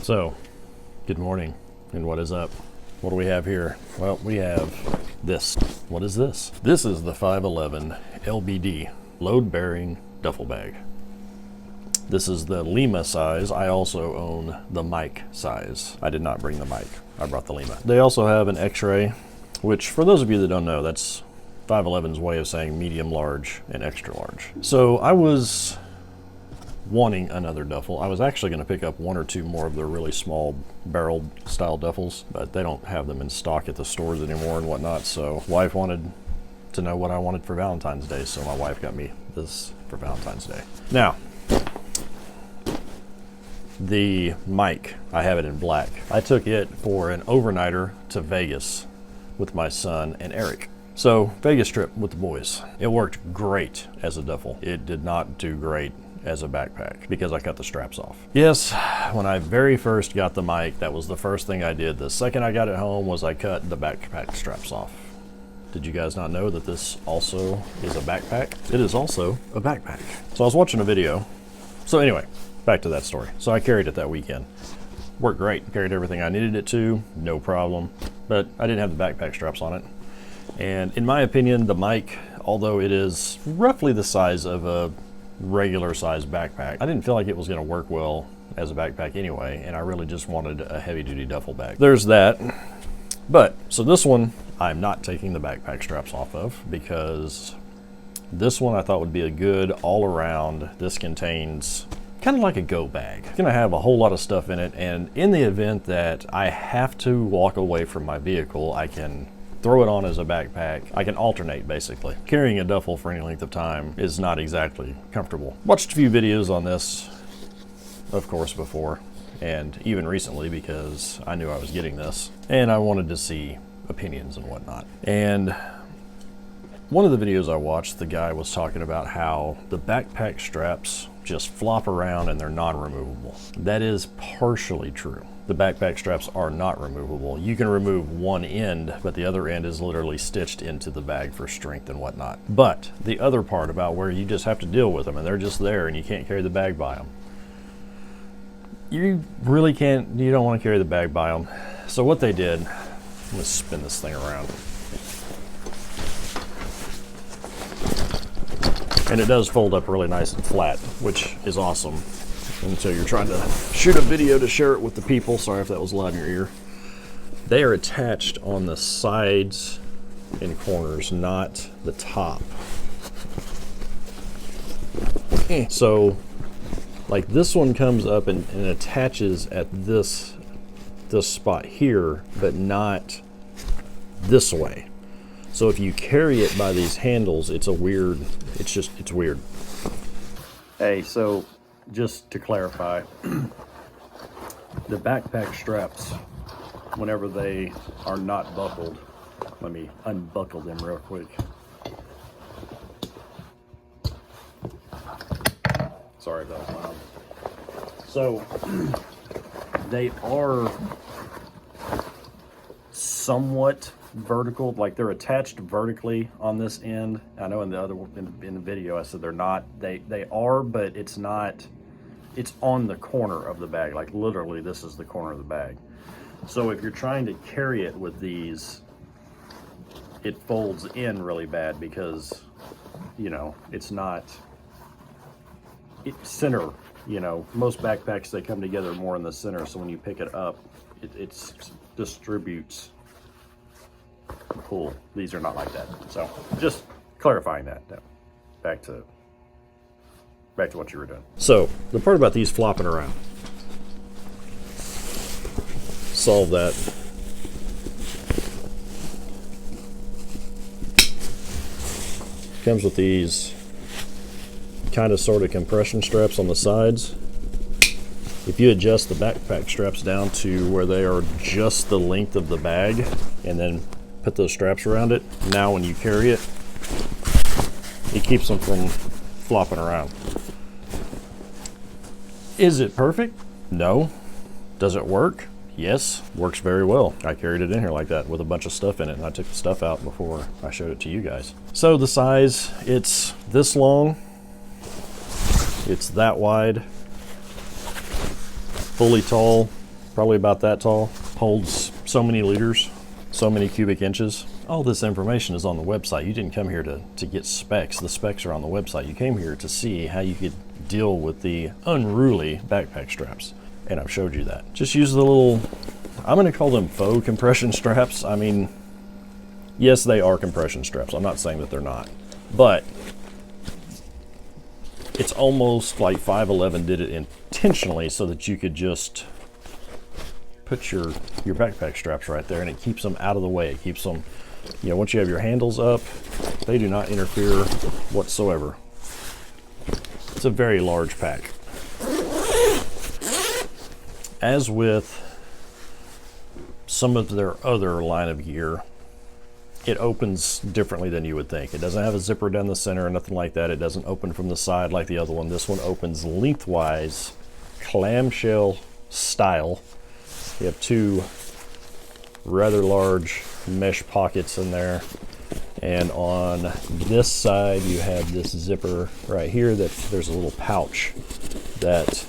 So, good morning, and what is up? What do we have here? Well, we have this. What is this? This is the 511 LBD load-bearing duffel bag. This is the Lima size. I also own the mic size. I did not bring the mic. I brought the Lima. They also have an X-ray, which for those of you that don't know, that's 511's way of saying medium, large, and extra large. So I was wanting another duffel. I was actually going to pick up one or two more of their really small barrel style duffels, but they don't have them in stock at the stores anymore and whatnot. So wife wanted to know what I wanted for Valentine's Day, so my wife got me this for Valentine's Day. Now, the mic, I have it in black. I took it for an overnighter to Vegas with my son and Eric. So Vegas trip with the boys. It worked great as a duffel. It did not do great as a backpack because I cut the straps off. Yes, when I very first got the mic, that was the first thing I did. The second I got it home was I cut the backpack straps off. Did you guys not know that this also is a backpack? It is also a backpack. So I was watching a video. So anyway, back to that story. So I carried it that weekend. Worked great. Carried everything I needed it to, no problem. But I didn't have the backpack straps on it. And in my opinion, the mic, although it is roughly the size of a regular size backpack, I didn't feel like it was going to work well as a backpack anyway, and I really just wanted a heavy duty duffel bag. There's that. But so this one I'm not taking the backpack straps off of, because this one I thought would be a good all around. This contains kind of like a go bag. It's gonna have a whole lot of stuff in it, and in the event that I have to walk away from my vehicle, I can throw it on as a backpack. I can alternate, basically. Carrying a duffel for any length of time is not exactly comfortable. Watched a few videos on this, of course, before, and even recently, because I knew I was getting this, and I wanted to see opinions and whatnot. And one of the videos I watched, the guy was talking about how the backpack straps just flop around and they're non-removable. That is partially true. The backpack straps are not removable. You can remove one end, but the other end is literally stitched into the bag for strength and whatnot. But the other part about where you just have to deal with them and they're just there and you can't carry the bag by them. You really can't, you don't want to carry the bag by them. So what they did, I'm gonna spin this thing around. And it does fold up really nice and flat, which is awesome until you're trying to shoot a video to share it with the people. Sorry if that was loud in your ear. They are attached on the sides and corners, not the top. So like this one comes up and attaches at this spot here, but not this way. So if you carry it by these handles, it's weird. Hey, so just to clarify, the backpack straps, whenever they are not buckled, let me unbuckle them real quick. Sorry if that was loud. So they are somewhat vertical, like they're attached vertically on this end. I know in the other in the video I said they're not. They are, but it's not. It's on the corner of the bag. Like literally, this is the corner of the bag. So if you're trying to carry it with these, it folds in really bad because, you know, it's not center. You know, most backpacks, they come together more in the center. So when you pick it up, it distributes. Cool. These are not like that. So just clarifying that. Back to what you were doing. So the part about these flopping around, solve that. Comes with these kind of sort of compression straps on the sides. If you adjust the backpack straps down to where they are just the length of the bag and then put those straps around it, now when you carry it, it keeps them from flopping around. Is it perfect? No. Does it work? Yes, works very well. I carried it in here like that with a bunch of stuff in it, and I took the stuff out before I showed it to you guys. So the size, it's this long, it's that wide, fully tall, probably about that tall, holds so many liters, so many cubic inches. All this information is on the website. You didn't come here to get specs. The specs are on the website. You came here to see how you could deal with the unruly backpack straps. And I've showed you that. Just use the little, I'm gonna call them faux compression straps. I mean, yes, they are compression straps. I'm not saying that they're not. But it's almost like 511 did it intentionally so that you could just put your backpack straps right there, and it keeps them out of the way. It keeps them, you know, once you have your handles up, they do not interfere whatsoever. It's a very large pack. As with some of their other line of gear, it opens differently than you would think. It doesn't have a zipper down the center or nothing like that. It doesn't open from the side like the other one. This one opens lengthwise, clamshell style. You have two rather large mesh pockets in there. And on this side, you have this zipper right here that there's a little pouch that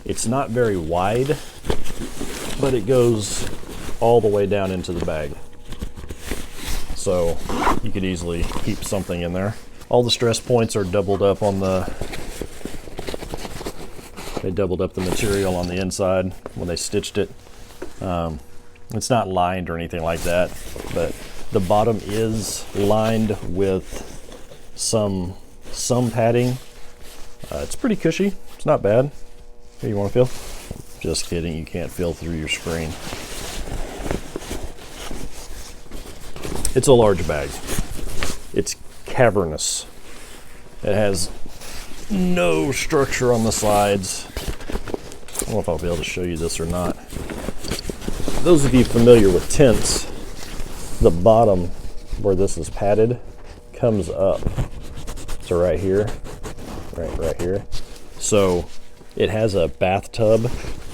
it's not very wide, but it goes all the way down into the bag. So you could easily keep something in there. All the stress points are doubled up on they doubled up the material on the inside when they stitched it. It's not lined or anything like that, but the bottom is lined with some padding. It's pretty cushy. It's not bad. Here, you want to feel? Just kidding, you can't feel through your screen. It's a large bag. It's cavernous. It has no structure on the sides. I don't know if I'll be able to show you this or not. Those of you familiar with tents, the bottom where this is padded comes up to right here, right here. So it has a bathtub,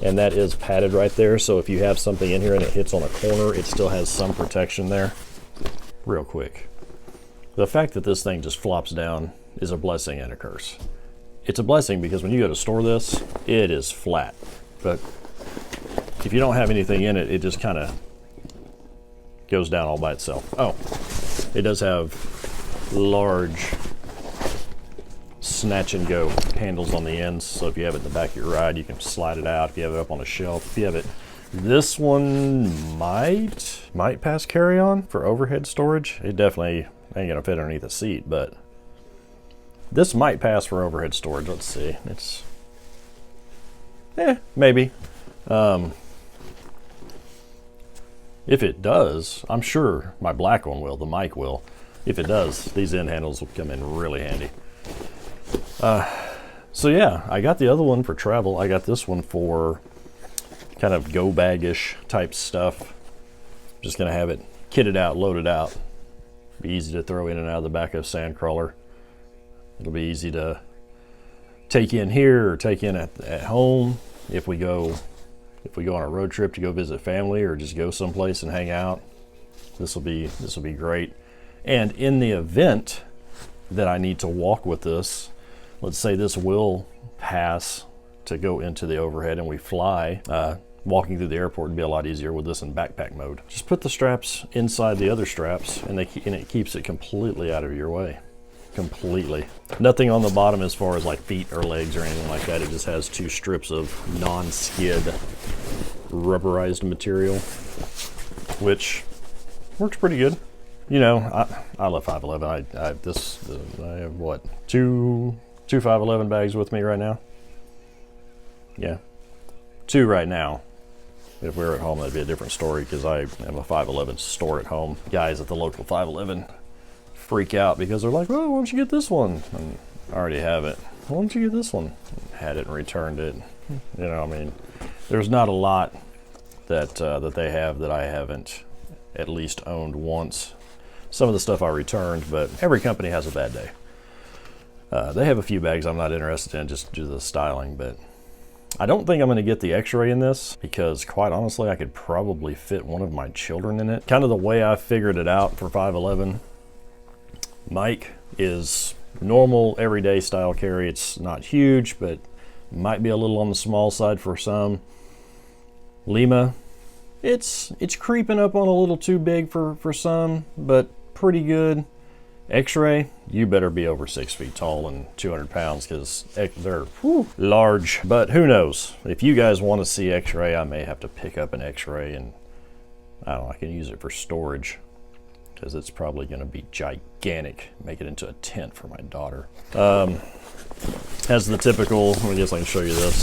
and that is padded right there. So if you have something in here and it hits on a corner, it still has some protection there. Real quick, the fact that this thing just flops down is a blessing and a curse. It's a blessing because when you go to store this, it is flat. But if you don't have anything in it, it just kind of goes down all by itself. Oh, it does have large snatch and go handles on the ends. So if you have it in the back of your ride, you can slide it out. If you have it up on a shelf, if you have it, this one might pass carry-on for overhead storage. It definitely ain't gonna fit underneath the seat, but this might pass for overhead storage. Let's see. It's maybe. If it does, I'm sure my black one will, the mic will. If it does, these end handles will come in really handy. So yeah, I got the other one for travel. I got this one for kind of go bag-ish type stuff. Just gonna have it kitted out, loaded out. Be easy to throw in and out of the back of Sandcrawler. It'll be easy to take in here or take in at home if we go on a road trip to go visit family or just go someplace and hang out. This will be great. And in the event that I need to walk with this, let's say this will pass to go into the overhead and we fly, walking through the airport would be a lot easier with this in backpack mode. Just put the straps inside the other straps and it keeps it completely out of your way. Completely. Nothing on the bottom as far as like feet or legs or anything like that. It just has two strips of non-skid rubberized material, which works pretty good. You know, I love 511. I have what, two 511 bags with me right now. Yeah, two right now. If we were at home, that'd be a different story because I have a 511 store at home. Guys at the local 511 freak out because they're like, "Oh, why don't you get this one?" And I already have it. Why don't you get this one? Had it and returned it. You know, I mean, there's not a lot that they have that I haven't at least owned once. Some of the stuff I returned, but every company has a bad day. They have a few bags I'm not interested in just due to the styling, but I don't think I'm going to get the X-ray in this because quite honestly, I could probably fit one of my children in it. Kind of the way I figured it out for 511. Mike is normal everyday style carry. It's not huge, but might be a little on the small side for some. Lima, it's creeping up on a little too big for some, but pretty good. X-ray, you better be over 6 feet tall and 200 pounds because they're large. But who knows? If you guys want to see X-ray, I may have to pick up an X-ray, and I don't know, I can use it for storage because it's probably going to be gigantic. Make it into a tent for my daughter. Has the typical, I guess I can show you this.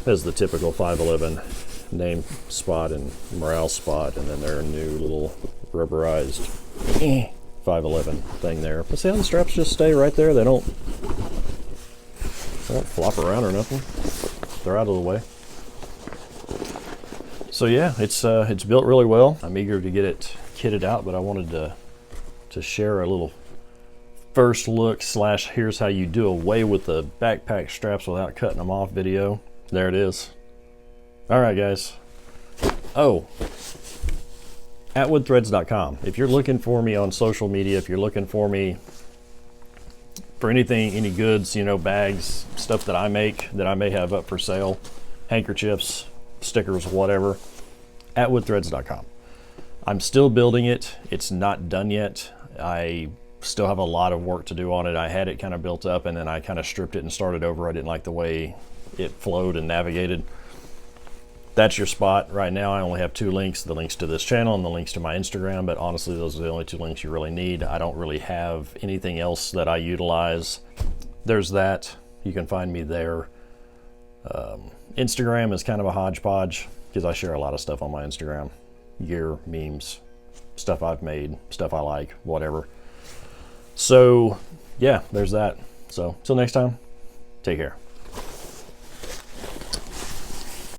Has the typical 511 name spot and morale spot, and then their new little rubberized 511 thing there. But see how the straps just stay right there? They don't flop around or nothing. They're out of the way. So yeah, it's built really well. I'm eager to get it kitted out, but I wanted to share a little first look / here's how you do away with the backpack straps without cutting them off video. There it is. All right, guys. Oh, at woodthreads.com. If you're looking for me on social media, if you're looking for me for anything, any goods, you know, bags, stuff that I make that I may have up for sale, handkerchiefs, stickers, whatever, at woodthreads.com. I'm still building it. It's not done yet. I still have a lot of work to do on it. I had it kind of built up and then I kind of stripped it and started over. I didn't like the way it flowed and navigated. That's your spot. Right now I only have 2 links, the links to this channel and the links to my Instagram, but honestly those are the only 2 links you really need. I don't really have anything else that I utilize. There's that. You can find me there. Instagram is kind of a hodgepodge because I share a lot of stuff on my Instagram. Gear, memes, stuff I've made, stuff I like, whatever. So yeah, there's that. So till next time, take care.